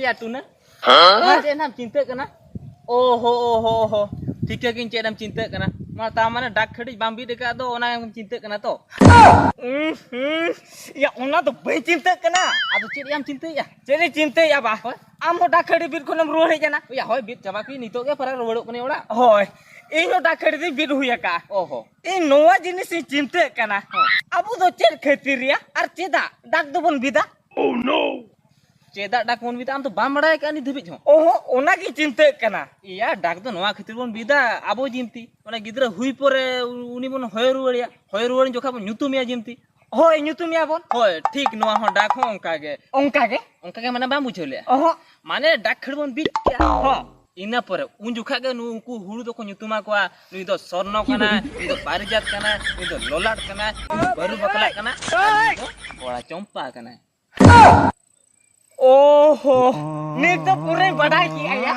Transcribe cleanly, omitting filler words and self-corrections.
ya tuna. Cek nam cinta kena. Oh. Tiga kin cek nam cinta kena. Mata mana dak khadi bambi dekat tu ona yang cinta kena tu. Ya ona tu bayi cinta kena. Aduh cek yang cinta ya. Cek cinta ya bah. Amo dak khadi bir konam ruah ni jana. Ya hoi bir coba ki nitok ke para ruah kene ora. Hoi. Ini dak khadi bir huya ka. Oh. Ini noa jenis cinta kena. Abu tu cek khatir ya. Ar ceda dak tu pun bida. Oh no. Ceda dak pun bida am tu bam badai ka ni dhibit ho. Oh, ona ki cinta kena. Iya dak tu noa khatir pun bida abo jimti. Ona gidra hui pore uni pun hoy ruwaria. Hoy ruwarin jokha pun nyutum ya jimti. Hoi nyutum ya pun. Hoi ठीक noa ho dak ho onka ge. Onka ge mana bam buझो le. Oh, mane dak khad pun bit kya. Ho. Ina pore un jokha ge nuku huru do ko nyutuma ko nui do sorno kana, nui do barijat kana, nui do lolat kana, baru bakla kana. Bora chompa kana. Oh, ni to pure badai ki ya.